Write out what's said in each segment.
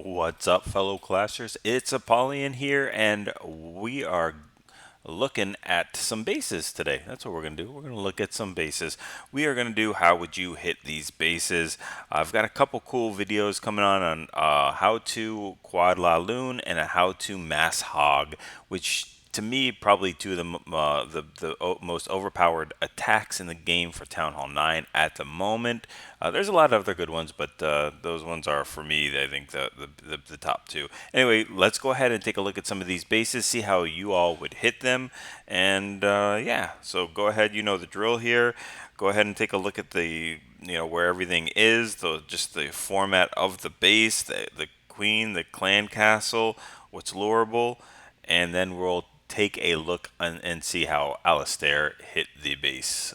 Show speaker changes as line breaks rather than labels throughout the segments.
What's up, fellow clashers? It's Apollyon here, and we are looking at some bases today. That's what we're going to do. We're going to look at some bases. We are going to do how would you hit these bases. I've got a couple cool videos coming on how to quad la loon and a how to mass hog, which to me, probably two of the most overpowered attacks in the game for Town Hall 9 at the moment. There's a lot of other good ones, but those ones are, for me, I think, the top two. Anyway, let's go ahead and take a look at some of these bases, see how you all would hit them. And yeah, so go ahead, you know the drill here. Go ahead and take a look at where everything is, just the format of the base, the queen, the clan castle, what's lureable, and then we'll take a look and see how Alistair hit the base.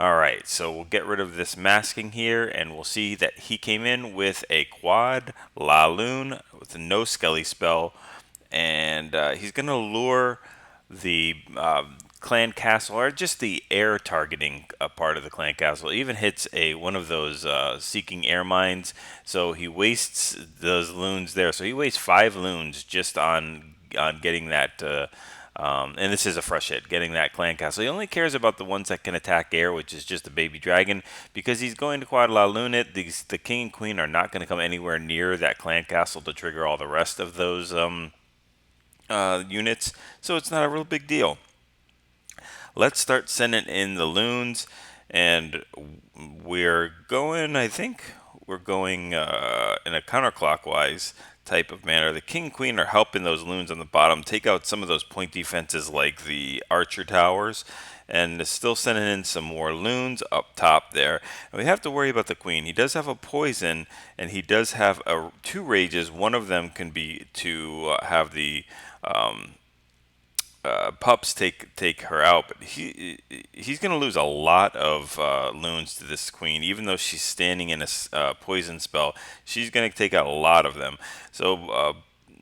Alright, so we'll get rid of this masking here, and we'll see that he came in with a quad LaLoon with no Skelly spell, and he's going to lure the clan castle, or just the air targeting part of the clan castle. It even hits one of those seeking air mines, so he wastes those loons there. So he wastes 5 loons just on getting that, and this is a fresh hit, getting that clan castle. He only cares about the ones that can attack air, which is just a baby dragon, because he's going to quad la loon it. The king and queen are not going to come anywhere near that clan castle to trigger all the rest of those units, so it's not a real big deal. Let's start sending in the loons, and we're going, I think we're going in a counterclockwise type of manner. The king and queen are helping those loons on the bottom take out some of those point defenses like the archer towers, and still sending in some more loons up top there. And we have to worry about the queen. He does have a poison, and he does have 2 rages. One of them can be to have the pups take her out, but he's going to lose a lot of loons to this queen, even though she's standing in a poison spell. She's going to take out a lot of them. So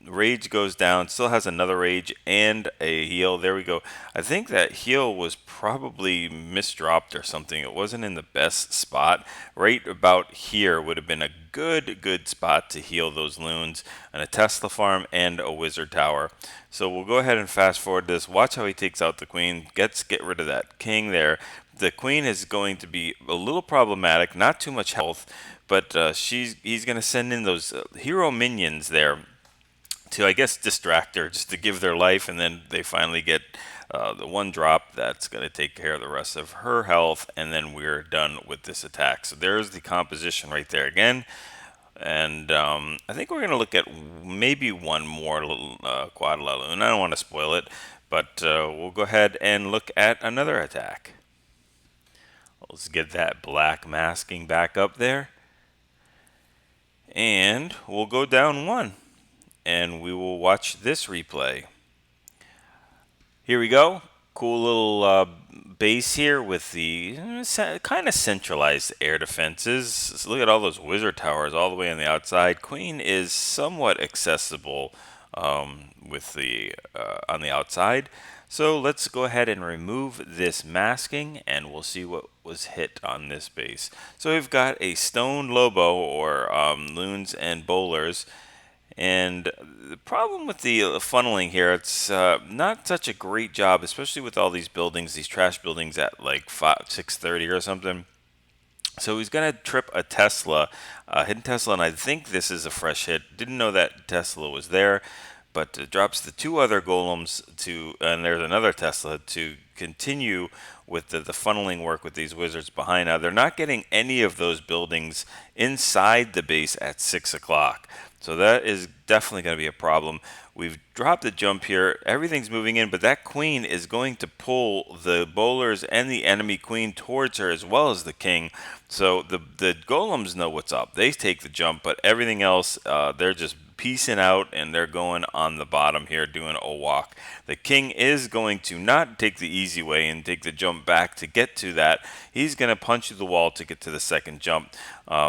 rage goes down, still has another rage and a heal. There we go. I think that heal was probably misdropped or something. It wasn't in the best spot. Right about here would have been a good spot to heal those loons, and a Tesla farm and a wizard tower. So we'll go ahead and fast forward this. Watch how he takes out the queen. Get rid of that king there. The queen is going to be a little problematic, not too much health, but he's going to send in those hero minions there to, I guess, distract her, just to give their life, and then they finally get the one drop that's going to take care of the rest of her health, and then we're done with this attack. So there's the composition right there again. And I think we're going to look at maybe one more quad LaLoon. I don't want to spoil it, but we'll go ahead and look at another attack. Let's get that black masking back up there. And we'll go down 1. And we will watch this replay. Here we go. Cool little base here with the kind of centralized air defenses. So look at all those wizard towers all the way on the outside. Queen is somewhat accessible with the on the outside. So let's go ahead and remove this masking, and we'll see what was hit on this base. So we've got a stone lobo, or loons and bowlers. And the problem with the funneling here, it's not such a great job, especially with all these buildings, these trash buildings at like 6:30 or something. So he's going to trip a Tesla, hidden Tesla, and I think this is a fresh hit. Didn't know that Tesla was there, but drops the 2 other golems and there's another Tesla to continue with the funneling work with these wizards behind. Now, they're not getting any of those buildings inside the base at 6 o'clock. So that is definitely going to be a problem. We've dropped the jump here. Everything's moving in, but that queen is going to pull the bowlers and the enemy queen towards her, as well as the king. So the golems know what's up. They take the jump, but everything else, they're just piecing out, and they're going on the bottom here doing a walk. The king is going to not take the easy way and take the jump back to get to that. He's going to punch through the wall to get to the second jump.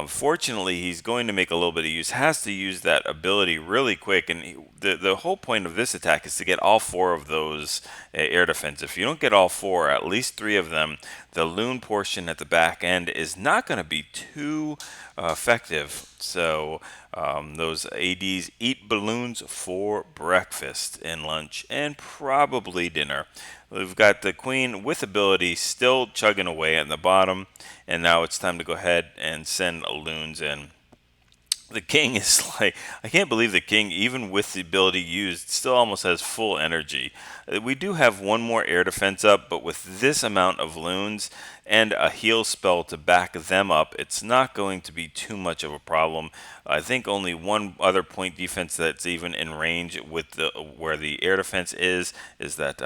Fortunately, he's going to make a little bit of use, has to use that ability really quick. And the whole point of this attack is to get all four of those air defense. If you don't get all four, at least three of them, the loon portion at the back end is not going to be too effective. So those ADs eat balloons for breakfast and lunch and probably dinner. We've got the queen with ability still chugging away at the bottom, and now it's time to go ahead and send loons in. The king is like, I can't believe the king, even with the ability used, still almost has full energy. We do have one more air defense up, but with this amount of loons and a heal spell to back them up, it's not going to be too much of a problem. I think only one other point defense that's even in range with the where the air defense is that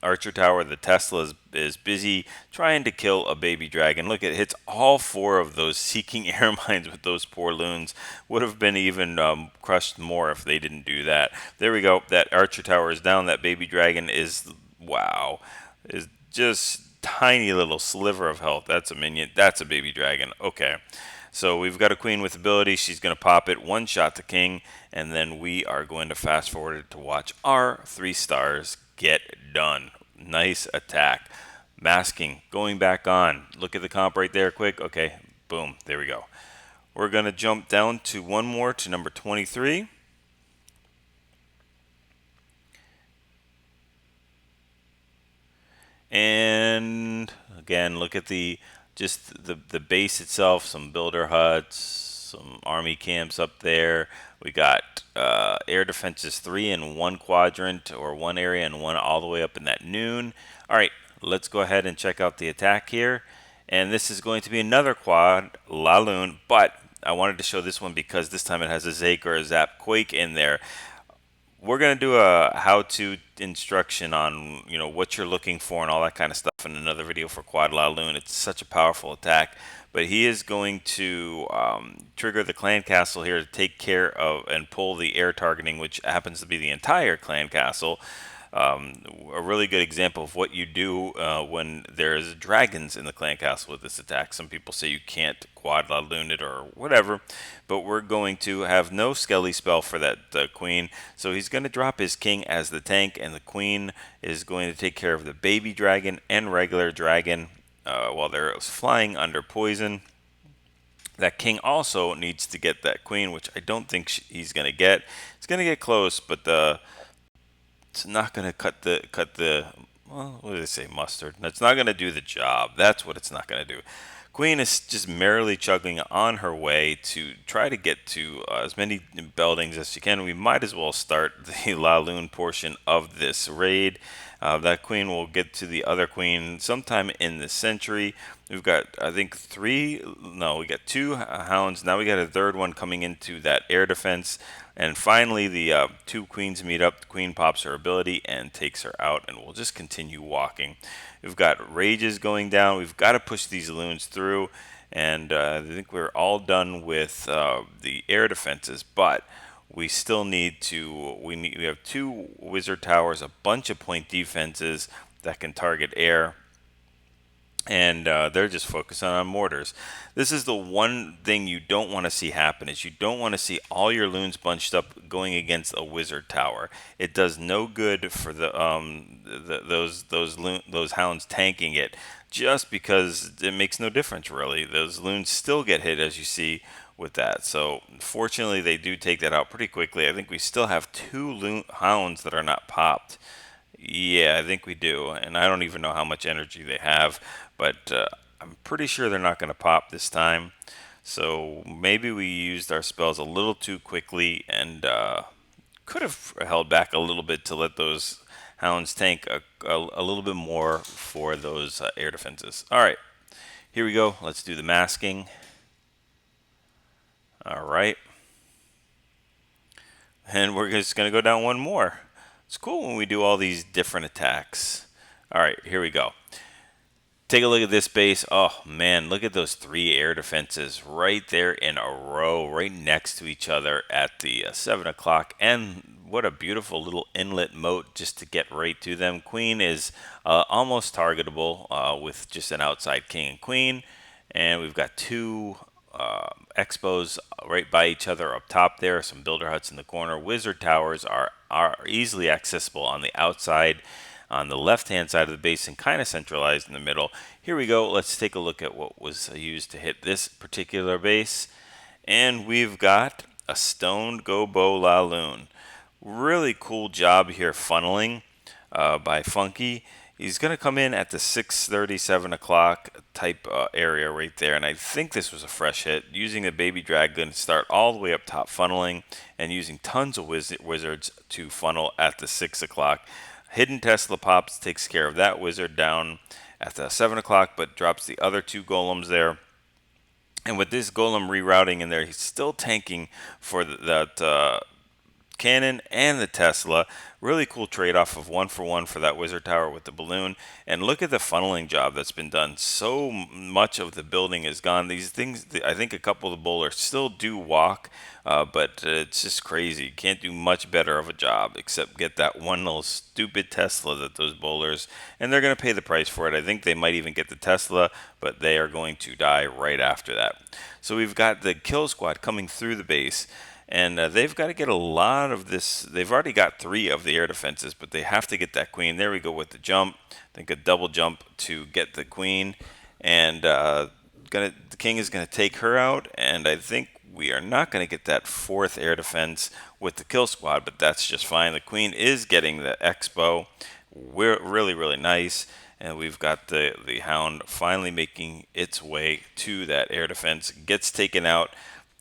Archer Tower. The Tesla is busy trying to kill a baby dragon. Look, it hits all four of those seeking air mines with those poor loons. Would have been even crushed more if they didn't do that. There we go. That Archer Tower is down. That baby dragon is, wow, is just tiny little sliver of health. That's a minion. That's a baby dragon. Okay. So we've got a queen with ability. She's going to pop it, one shot the king, and then we are going to fast forward it to watch our 3 stars get done. Nice attack. Masking, going back on. Look at the comp right there quick. Okay, boom, there we go. We're going to jump down to one more to number 23. And again, look at just the base itself, some builder huts, some army camps up there. We got air defenses 3 in one quadrant or one area and one all the way up in that noon. All right, let's go ahead and check out the attack here. And this is going to be another quad, LaLo, but I wanted to show this one because this time it has a Zake or a zapquake in there. We're going to do a how-to instruction on, what you're looking for and all that kind of stuff in another video for Quad LaLo. It's such a powerful attack, but he is going to trigger the clan castle here to take care of and pull the air targeting, which happens to be the entire clan castle. A really good example of what you do when there's dragons in the clan castle with this attack. Some people say you can't quad LaLo it or whatever, but we're going to have no skelly spell for that queen. So he's going to drop his king as the tank, and the queen is going to take care of the baby dragon and regular dragon while they're flying under poison. That king also needs to get that queen, which I don't think he's going to get. It's going to get close, but it's not going to cut the well, what do they say, mustard? That's not going to do the job. That's what it's not going to do. Queen is just merrily chugging on her way to try to get to as many buildings as she can. We might as well start the LaLo portion of this raid. That queen will get to the other queen sometime in the century. We've got, I think, we got 2 hounds. Now we got a third one coming into that air defense. And finally, the 2 queens meet up. The queen pops her ability and takes her out, and we'll just continue walking. We've got rages going down. We've got to push these loons through, and I think we're all done with the air defenses, but we still need to, we have 2 wizard towers, a bunch of point defenses that can target air, and they're just focusing on mortars. This is the one thing you don't want to see happen, is you don't want to see all your loons bunched up going against a wizard tower. It does no good for those hounds tanking it, just because it makes no difference really. Those loons still get hit, as you see with that. So fortunately they do take that out pretty quickly. I think we still have 2 hounds that are not popped. Yeah, I think we do, and I don't even know how much energy they have, but I'm pretty sure they're not going to pop this time. So maybe we used our spells a little too quickly and could have held back a little bit to let those hounds tank a little bit more for those air defenses. All right, here we go. Let's do the masking. All right. And we're just going to go down one more. It's cool when we do all these different attacks. All right, here we go. Take a look at this base. Oh, man, look at those 3 air defenses right there in a row, right next to each other at the 7 o'clock. And what a beautiful little inlet moat just to get right to them. Queen is almost targetable with just an outside king and queen. And we've got 2 expos right by each other up top there. Some builder huts in the corner. Wizard towers are easily accessible on the outside, on the left-hand side of the base, and kind of centralized in the middle. Here we go. Let's take a look at what was used to hit this particular base. And we've got a stoned GoBoLaLo. Really cool job here funneling by Funky. He's going to come in at the 6:30, 7 o'clock type area right there. And I think this was a fresh hit. Using the baby dragon to start all the way up top funneling and using tons of wizards to funnel at the 6 o'clock. Hidden Tesla Pops takes care of that wizard down at the 7 o'clock, but drops the other two golems there. And with this golem rerouting in there, he's still tanking for that cannon and the Tesla. Really cool trade-off of 1-for-1 for that wizard tower with the balloon. And look at the funneling job that's been done. So much of the building is gone. These things, I think a couple of the bowlers still do walk, but it's just crazy. You can't do much better of a job except get that one little stupid Tesla that those bowlers, and they're going to pay the price for it. I think they might even get the Tesla, but they are going to die right after that. So we've got the kill squad coming through the base. And they've got to get a lot of this. They've already got 3 of the air defenses, but they have to get that queen. There we go with the jump. I think a double jump to get the queen. And the king is going to take her out. And I think we are not going to get that 4th air defense with the kill squad, but that's just fine. The queen is getting the expo. We're really, really nice. And we've got the hound finally making its way to that air defense. Gets taken out.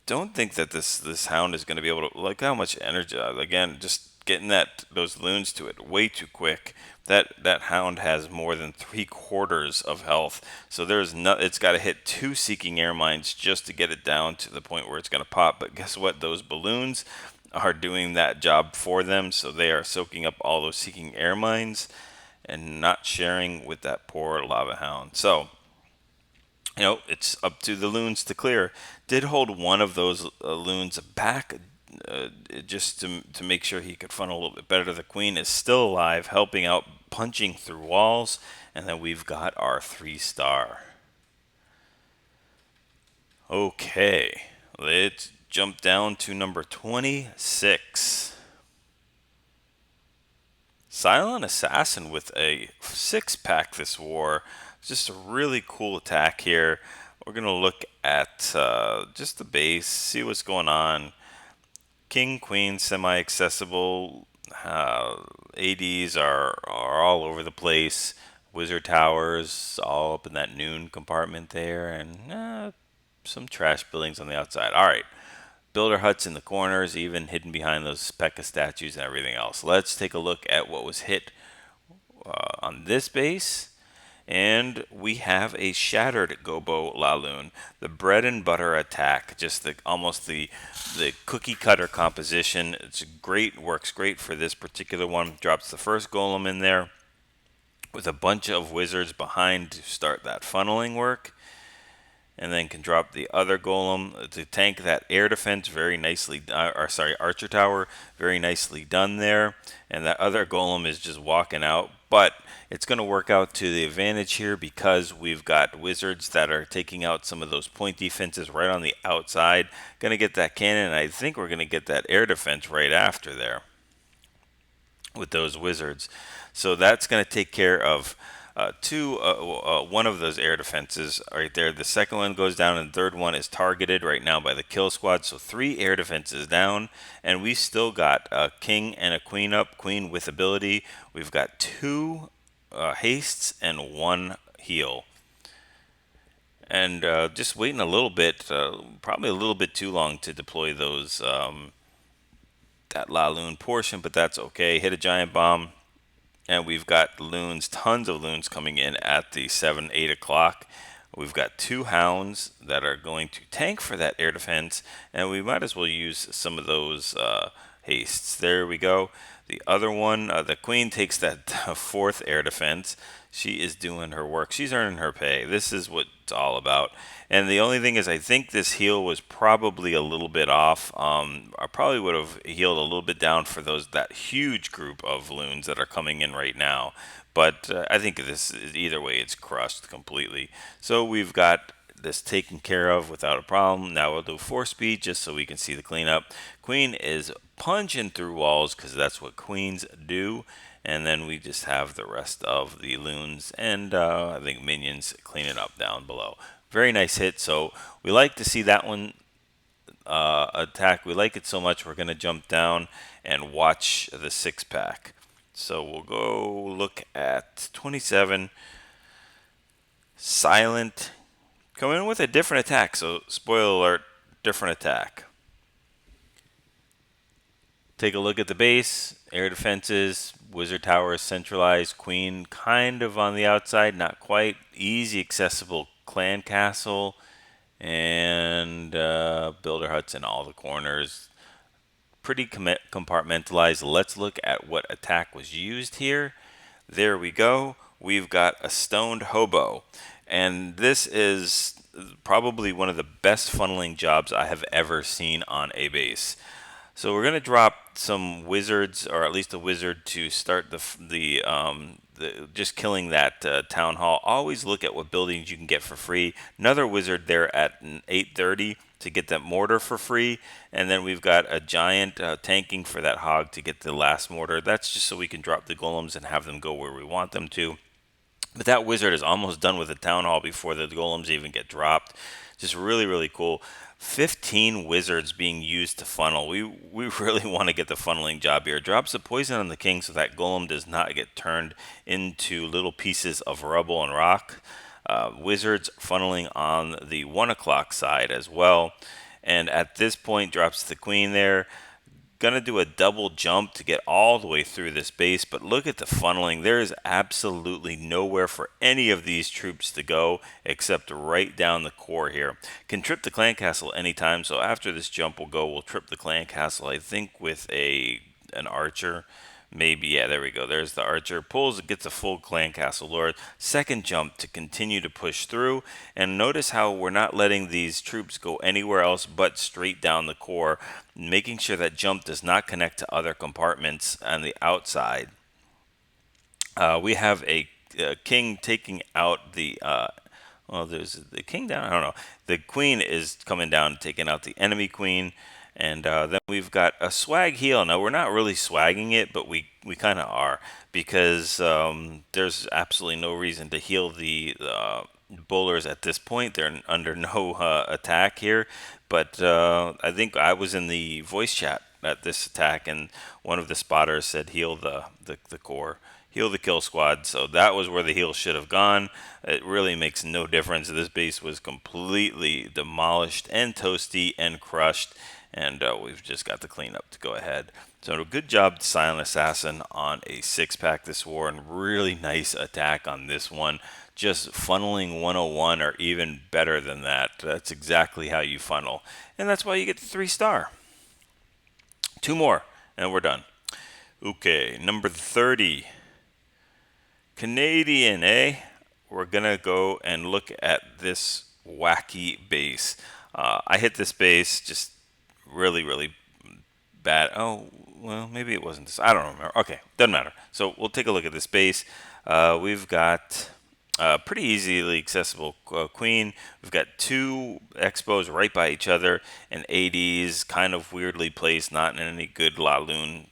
Don't think that this hound is going to be able to, like how much energy, again, just getting those loons to it way too quick. That hound has more than 3/4 of health, so it's got to hit 2 seeking air mines just to get it down to the point where it's going to pop. But guess what? Those balloons are doing that job for them, so they are soaking up all those seeking air mines and not sharing with that poor lava hound. So it's up to the loons to clear. Did hold one of those loons back just to make sure he could funnel a little bit better. The queen is still alive, helping out, punching through walls. And then we've got our 3-star. Okay, let's jump down to number 26. Silent Assassin with a 6-pack this war. Just a really cool attack here. We're going to look at just the base, see what's going on. King, Queen, semi-accessible. ADs are all over the place. Wizard towers all up in that noon compartment there. And some trash buildings on the outside. All right. Builder huts in the corners, even hidden behind those P.E.K.K.A statues and everything else. Let's take a look at what was hit on this base. And we have a shattered GoBoLaLo, the bread and butter attack, just almost the cookie cutter composition. It's great, works great for this particular one. Drops the first golem in there with a bunch of wizards behind to start that funneling work. And then can drop the other golem to tank that air defense very nicely, archer tower, very nicely done there. And that other golem is just walking out, but it's going to work out to the advantage here because we've got wizards that are taking out some of those point defenses right on the outside. Going to get that cannon, and I think we're going to get that air defense right after there with those wizards. So that's going to take care of one of those air defenses right there. The second one goes down, and the third one is targeted right now by the kill squad. So 3 air defenses down, and we still got a king and a queen up. Queen with ability. We've got 2 hastes and 1 heal. And just waiting a little bit, probably a little bit too long to deploy those that LaLo portion, but that's okay. Hit a giant bomb. And we've got loons, tons of loons coming in at the 7, 8 o'clock. We've got 2 hounds that are going to tank for that air defense. And we might as well use some of those hastes. There we go. The other one, the queen takes that 4th air defense. She is doing her work. She's earning her pay. This is what it's all about. And the only thing is, I think this heal was probably a little bit off. I probably would have healed a little bit down for that huge group of loons that are coming in right now. But I think this is, either way, it's crushed completely. So we've got this taken care of without a problem. Now we'll do 4-speed just so we can see the cleanup. Queen is punching through walls because that's what queens do. And then we just have the rest of the loons and I think minions cleaning up down below. Very nice hit. So we like to see that one attack. We like it so much we're going to jump down and watch the 6-pack. So we'll go look at 27. Silent. Coming in with a different attack. So spoiler alert, different attack. Take a look at the base. Air defenses. Wizard tower is centralized. Queen kind of on the outside. Not quite. Easy accessible clan castle. And builder huts in all the corners. Pretty compartmentalized. Let's look at what attack was used here. There we go. We've got a stoned hobo. And this is probably one of the best funneling jobs I have ever seen on a base. So we're going to drop some wizards, or at least a wizard, to start just killing that town hall. Always look at what buildings you can get for free. Another wizard there at 8:30 to get that mortar for free, and then we've got a giant tanking for that hog to get the last mortar. That's just so we can drop the golems and have them go where we want them to. But that wizard is almost done with the town hall before the golems even get dropped. Just really, really cool. 15 wizards being used to funnel. We really want to get the funneling job here. Drops the poison on the king so that golem does not get turned into little pieces of rubble and rock. Wizards funneling on the 1 o'clock side as well. And at this point drops the queen there. Gonna do a double jump to get all the way through this base, but look at the funneling. There is absolutely nowhere for any of these troops to go except right down the core here. Can trip the clan castle anytime, so after this jump we'll trip the clan castle, I think with an archer. Maybe, yeah, there we go. There's the archer. Pulls, gets a full clan castle lord. Second jump to continue to push through. And notice how we're not letting these troops go anywhere else but straight down the core, making sure that jump does not connect to other compartments on the outside. We have a king taking out the well, there's the king down. I don't know. The queen is coming down, taking out the enemy queen. And then we've got a swag heal. Now, we're not really swagging it, but we kind of are. Because there's absolutely no reason to heal the bowlers at this point. They're under no attack here. But I think I was in the voice chat at this attack, and one of the spotters said heal the core. Heal the kill squad. So that was where the heal should have gone. It really makes no difference. This base was completely demolished and toasty and crushed. And we've just got the cleanup to go ahead. So a good job, Silent Assassin, on a 6-pack this war, and really nice attack on this one. Just funneling 101 or even better than that. That's exactly how you funnel. And that's why you get the 3-star. 2 more, and we're done. Okay, number 30. Canadian, eh? We're going to go and look at this wacky base. I hit this base just really bad. Oh, well, maybe it wasn't this. I don't remember. Okay, doesn't matter. So we'll take a look at this base. We've got pretty easily accessible queen. We've got 2 expos right by each other, and ADs kind of weirdly placed, not in any good LaLo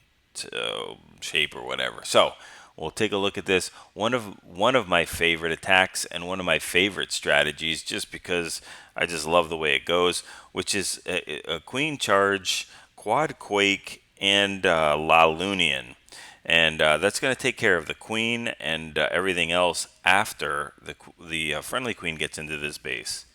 shape or whatever. So we'll take a look at this. One of my favorite attacks and one of my favorite strategies, just because I just love the way it goes, which is a queen charge, quad quake, and LaLoonian. And that's going to take care of the queen and everything else after the friendly queen gets into this base.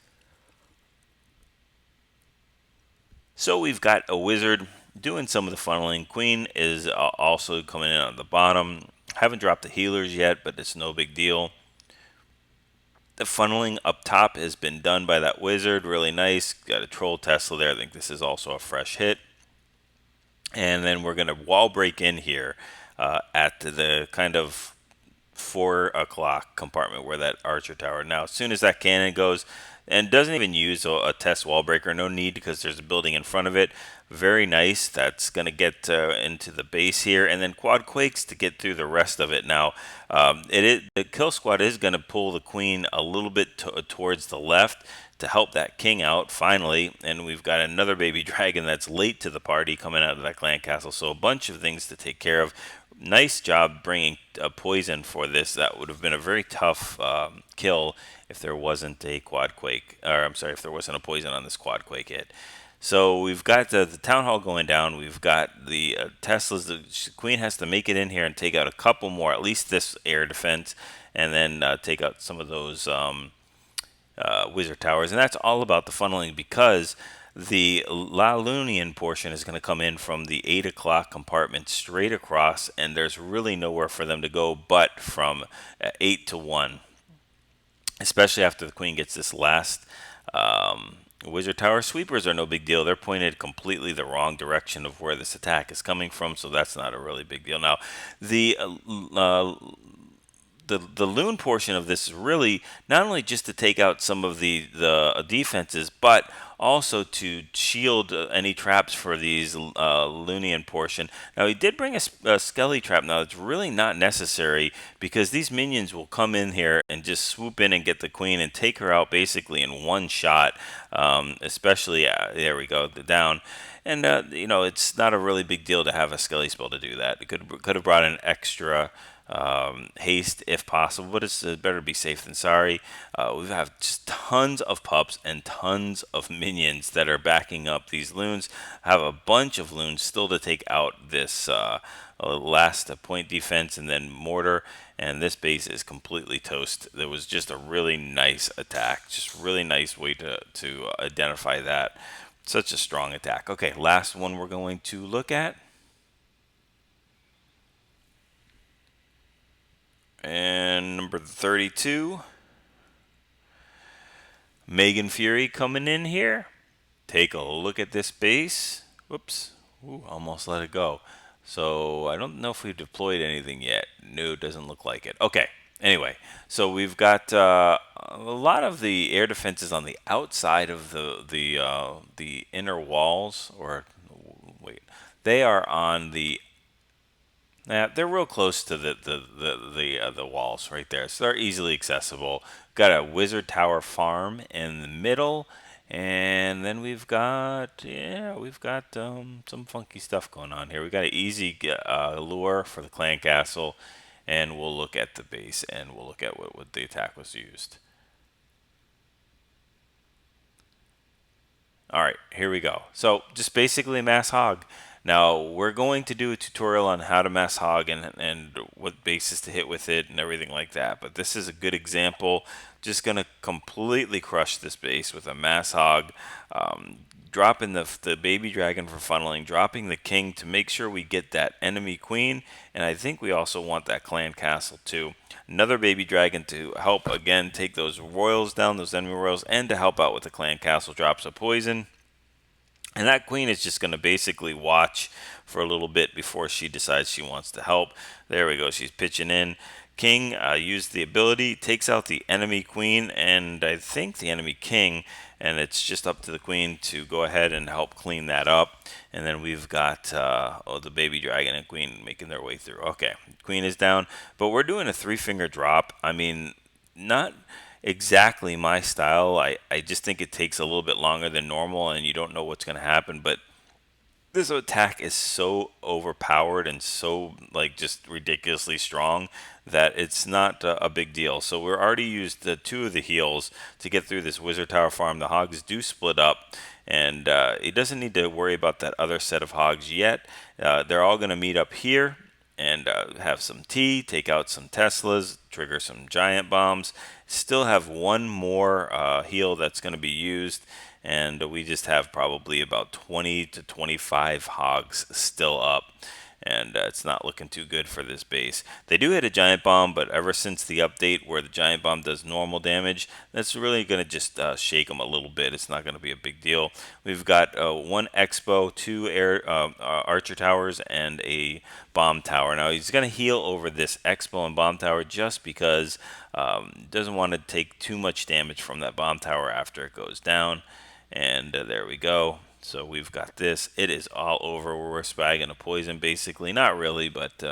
So we've got a wizard doing some of the funneling. Queen is also coming in on the bottom. Haven't dropped the healers yet, but it's no big deal. The funneling up top has been done by that wizard. Really nice. Got a troll Tesla there. I think this is also a fresh hit. And then we're going to wall break in here at the kind of 4 o'clock compartment where that archer tower. Now, as soon as that cannon goes, and doesn't even use a test wall breaker. No need, because there's a building in front of it. Very nice. That's going to get into the base here, and then quad quakes to get through the rest of it. Now, the kill squad is going to pull the queen a little bit towards the left to help that king out finally, and we've got another baby dragon that's late to the party coming out of that clan castle. So a bunch of things to take care of. Nice job bringing a poison for this. That would have been a very tough kill if there wasn't a quad quake, or I'm sorry, if there wasn't a poison on this quad quake hit. So we've got the town hall going down. We've got the Teslas. The queen has to make it in here and take out a couple more, at least this air defense, and then take out some of those wizard towers. And that's all about the funneling, because the LaLoonian portion is going to come in from the 8 o'clock compartment straight across, and there's really nowhere for them to go but from 8 to 1, especially after the queen gets this last wizard tower. Sweepers are no big deal. They're pointed completely the wrong direction of where this attack is coming from, so that's not a really big deal. Now, the loon portion of this is really not only just to take out some of the defenses, but also to shield any traps for these Loonian portion. Now, he did bring a Skelly trap. Now, it's really not necessary, because these minions will come in here and just swoop in and get the queen and take her out basically in one shot, especially, there we go, down. And, it's not a really big deal to have a Skelly spell to do that. It could have brought an extra haste if possible, but it's better to be safe than sorry. We have just tons of pups and tons of minions that are backing up these loons. I have a bunch of loons still to take out this last point defense and then mortar, and this base is completely toast. There was just a really nice attack, just really nice way to identify that. Such a strong attack. Okay, last one we're going to look at. And number 32, Megan Fury coming in here. Take a look at this base. Whoops. Ooh, almost let it go. So I don't know if we've deployed anything yet. No, it doesn't look like it. Okay. Anyway, so we've got a lot of the air defenses on the outside of the inner walls, or wait, they are on the yeah, they're real close to the walls right there, so they're easily accessible. Got a wizard tower farm in the middle, and then we've got some funky stuff going on here. We got an easy lure for the clan castle, and we'll look at the base, and we'll look at what the attack was used. All right, here we go. So just basically mass hog. Now, we're going to do a tutorial on how to mass hog and what bases to hit with it and everything like that. But this is a good example. Just going to completely crush this base with a mass hog. Dropping the baby dragon for funneling. Dropping the king to make sure we get that enemy queen. And I think we also want that clan castle too. Another baby dragon to help, again, take those royals down, those enemy royals, and to help out with the clan castle drops of poison. And that queen is just going to basically watch for a little bit before she decides she wants to help. There we go. She's pitching in. King used the ability, takes out the enemy queen, and I think the enemy king. And it's just up to the queen to go ahead and help clean that up. And then we've got the baby dragon and queen making their way through. Okay, queen is down. But we're doing a 3-finger drop. I mean, not exactly my style. I just think it takes a little bit longer than normal, and you don't know what's going to happen. But this attack is so overpowered and so just ridiculously strong that it's not a big deal. So we're already used the 2 of the heals to get through this wizard tower farm. The hogs do split up, and he doesn't need to worry about that other set of hogs yet. They're all going to meet up here and have some tea, take out some Teslas, trigger some giant bombs. Still have one more heal that's going to be used, and we just have probably about 20 to 25 hogs still up. and it's not looking too good for this base. They do hit a giant bomb, but ever since the update where the giant bomb does normal damage, that's really going to just shake them a little bit. It's not going to be a big deal. We've got one Expo, two archer towers, and a bomb tower. Now he's going to heal over this Expo and bomb tower just because doesn't want to take too much damage from that bomb tower after it goes down. And there we go. So we've got this. It is all over. We're spagging a poison, basically. Not really, but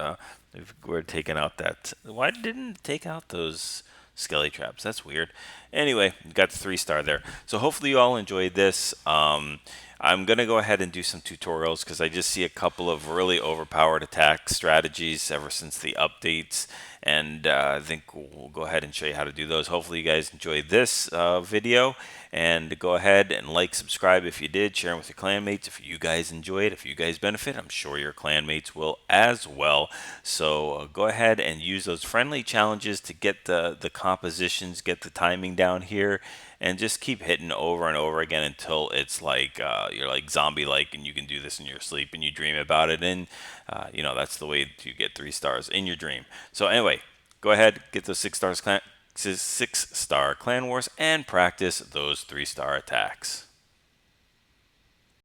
we're taking out that. Why didn't it take out those skelly traps? That's weird. Anyway, got the 3-star there. So hopefully you all enjoyed this. I'm going to go ahead and do some tutorials because I just see a couple of really overpowered attack strategies ever since the updates. And I think we'll go ahead and show you how to do those. Hopefully you guys enjoyed this video. And go ahead and like, subscribe if you did. Share them with your clanmates if you guys enjoy it. If you guys benefit, I'm sure your clanmates will as well. So go ahead and use those friendly challenges to get the compositions, get the timing down here, and just keep hitting over and over again until it's like you're like zombie-like, and you can do this in your sleep and you dream about it. And you know, that's the way to get 3 stars in your dream. So anyway, go ahead, get those 6 stars, 6-star clan wars, and practice those 3-star attacks.